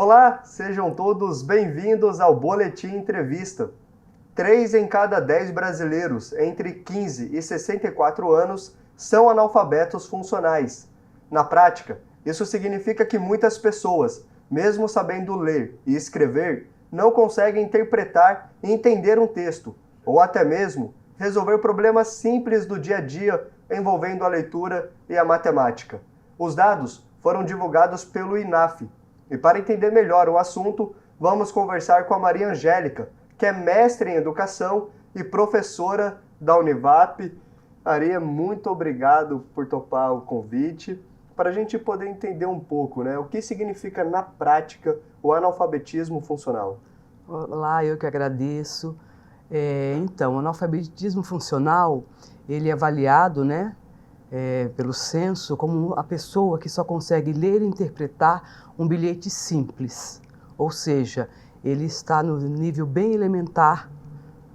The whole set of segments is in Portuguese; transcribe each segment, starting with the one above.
Olá, sejam todos bem-vindos ao Boletim Entrevista. 3 em cada 10 brasileiros entre 15 e 64 anos são analfabetos funcionais. Na prática, isso significa que muitas pessoas, mesmo sabendo ler e escrever, não conseguem interpretar e entender um texto, ou até mesmo resolver problemas simples do dia a dia envolvendo a leitura e a matemática. Os dados foram divulgados pelo INAF. E para entender melhor o assunto, vamos conversar com a Maria Angélica, que é mestre em educação e professora da Univap. Maria, muito obrigado por topar o convite, para a gente poder entender um pouco, né, o que significa na prática o analfabetismo funcional. Olá, eu que agradeço. Então, o analfabetismo funcional, ele é avaliado, né, pelo censo como a pessoa que só consegue ler e interpretar um bilhete simples, ou seja, ele está no nível bem elementar,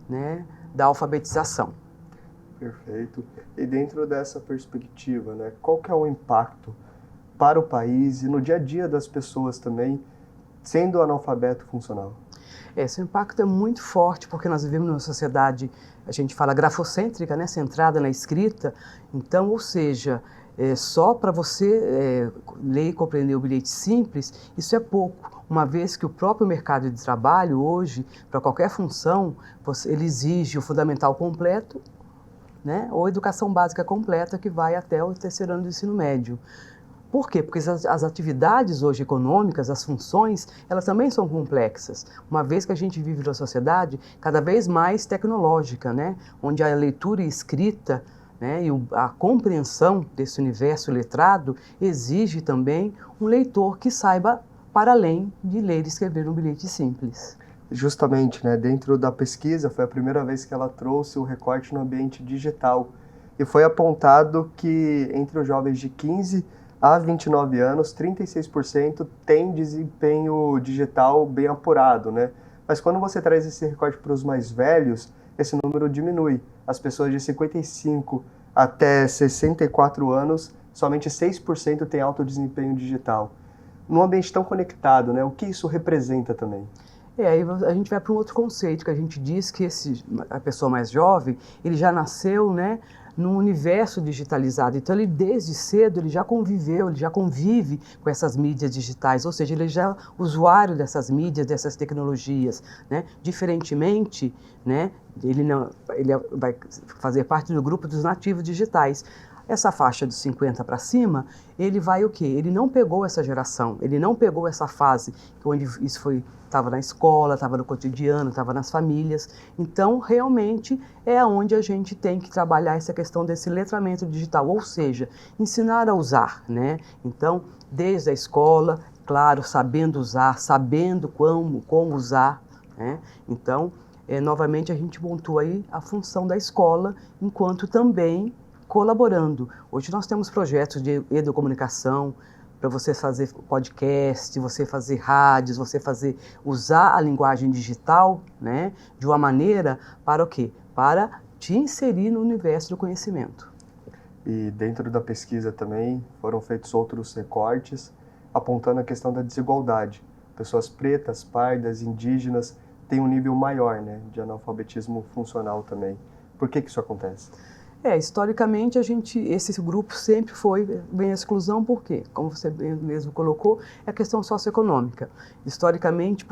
né, da alfabetização. Perfeito. E dentro dessa perspectiva, né, qual que é o impacto para o país e no dia a dia das pessoas também, sendo analfabeto funcional? Esse impacto é muito forte porque nós vivemos numa sociedade, a gente fala grafocêntrica, né, centrada na escrita. Então, ou seja, só para você ler e compreender o bilhete simples, isso é pouco, uma vez que o próprio mercado de trabalho hoje, para qualquer função, ele exige o fundamental completo, né, ou educação básica completa, que vai até o terceiro ano do ensino médio. Por quê? Porque as atividades hoje econômicas, as funções, elas também são complexas, uma vez que a gente vive numa sociedade cada vez mais tecnológica, né? Onde a leitura e escrita, né, e a compreensão desse universo letrado exige também um leitor que saiba para além de ler e escrever um bilhete simples. Justamente, né, dentro da pesquisa, foi a primeira vez que ela trouxe o recorte no ambiente digital. E foi apontado que entre os jovens de 15 a 29 anos, 36% tem desempenho digital bem apurado, né? Mas quando você traz esse recorte para os mais velhos, esse número diminui. As pessoas de 55 até 64 anos, somente 6% têm alto desempenho digital. Num ambiente tão conectado, né, o que isso representa também? Aí a gente vai para um outro conceito, que a gente diz que a pessoa mais jovem, ele já nasceu, né, num universo digitalizado. Então, ele desde cedo, ele já conviveu, ele já convive com essas mídias digitais, ou seja, ele já é usuário dessas mídias, dessas tecnologias, né? Diferentemente, né, ele vai fazer parte do grupo dos nativos digitais. Essa faixa dos 50 para cima, ele vai o quê? Ele não pegou essa geração, ele não pegou essa fase onde isso estava na escola, estava no cotidiano, estava nas famílias. Então, realmente, é onde a gente tem que trabalhar essa questão desse letramento digital, ou seja, ensinar a usar, né? Então, desde a escola, claro, sabendo usar, sabendo como usar, né? Então, novamente, a gente montou aí a função da escola, enquanto também colaborando. Hoje nós temos projetos de educomunicação, para você fazer podcast, você fazer rádios, usar a linguagem digital, né, de uma maneira para o quê? Para te inserir no universo do conhecimento. E dentro da pesquisa também foram feitos outros recortes, apontando a questão da desigualdade. Pessoas pretas, pardas, indígenas têm um nível maior, né, de analfabetismo funcional também. Por que isso acontece? Historicamente, esse grupo sempre vem a exclusão, por quê? Como você mesmo colocou, é a questão socioeconômica. Historicamente,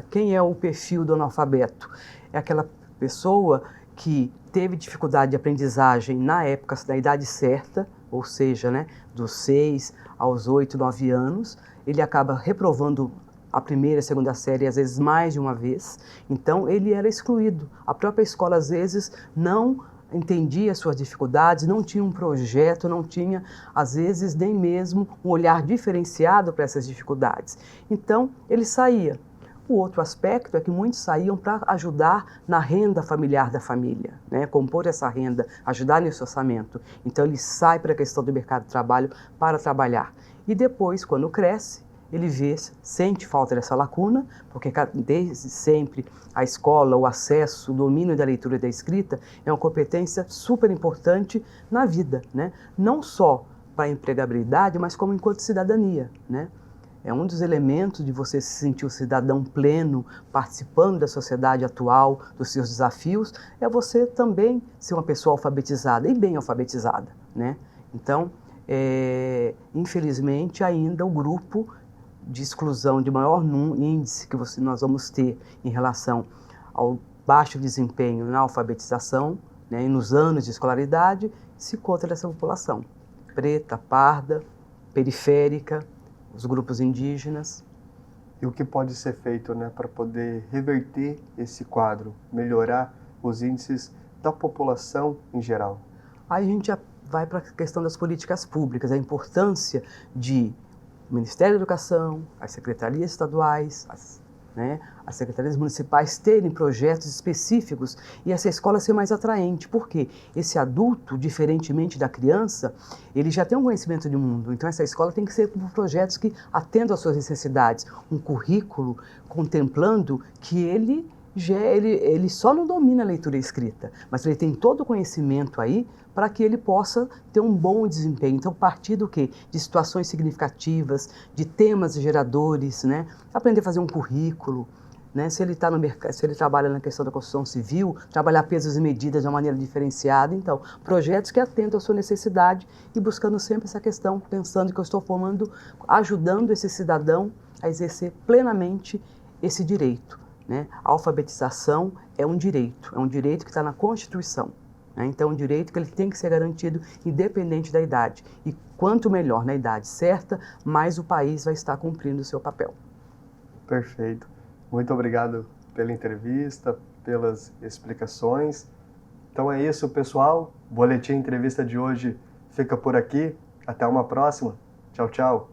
quem é o perfil do analfabeto? É aquela pessoa que teve dificuldade de aprendizagem na época, na idade certa, ou seja, né, dos 6 aos 8, 9 anos, ele acaba reprovando a primeira e a segunda série, às vezes mais de uma vez, então ele era excluído. A própria escola, às vezes, não entendia as suas dificuldades, não tinha um projeto, não tinha, às vezes, nem mesmo um olhar diferenciado para essas dificuldades. Então, ele saía. O outro aspecto é que muitos saíam para ajudar na renda familiar da família, né? Compor essa renda, ajudar nesse orçamento. Então, ele sai para a questão do mercado de trabalho para trabalhar. E depois, quando cresce, ele sente falta dessa lacuna, porque desde sempre a escola, o acesso, o domínio da leitura e da escrita é uma competência super importante na vida, né? Não só para a empregabilidade, mas como enquanto cidadania, né? É um dos elementos de você se sentir um cidadão pleno, participando da sociedade atual, dos seus desafios, é você também ser uma pessoa alfabetizada e bem alfabetizada, né? Então, infelizmente, ainda o grupo de exclusão de maior índice que nós vamos ter em relação ao baixo desempenho na alfabetização, né, e nos anos de escolaridade, se encontra nessa população preta, parda, periférica, os grupos indígenas. E o que pode ser feito, né, para poder reverter esse quadro, melhorar os índices da população em geral? Aí a gente já vai para a questão das políticas públicas, a importância de o Ministério da Educação, as secretarias estaduais, as secretarias municipais terem projetos específicos e essa escola ser mais atraente. Por quê? Esse adulto, diferentemente da criança, ele já tem um conhecimento de mundo. Então essa escola tem que ser com projetos que atendam às suas necessidades. Um currículo contemplando que ele só não domina a leitura e escrita, mas ele tem todo o conhecimento aí para que ele possa ter um bom desempenho. Então, partir do quê? De situações significativas, de temas geradores, né? Aprender a fazer um currículo, né? Se ele está no mercado, se ele trabalha na questão da construção civil, trabalhar pesos e medidas de uma maneira diferenciada. Então, projetos que atendam à sua necessidade e buscando sempre essa questão, pensando que eu estou ajudando esse cidadão a exercer plenamente esse direito. Né? A alfabetização é um direito que está na Constituição. Né? Então, é um direito que ele tem que ser garantido independente da idade. E quanto melhor na idade certa, mais o país vai estar cumprindo o seu papel. Perfeito. Muito obrigado pela entrevista, pelas explicações. Então é isso, pessoal. O Boletim Entrevista de hoje fica por aqui. Até uma próxima. Tchau, tchau.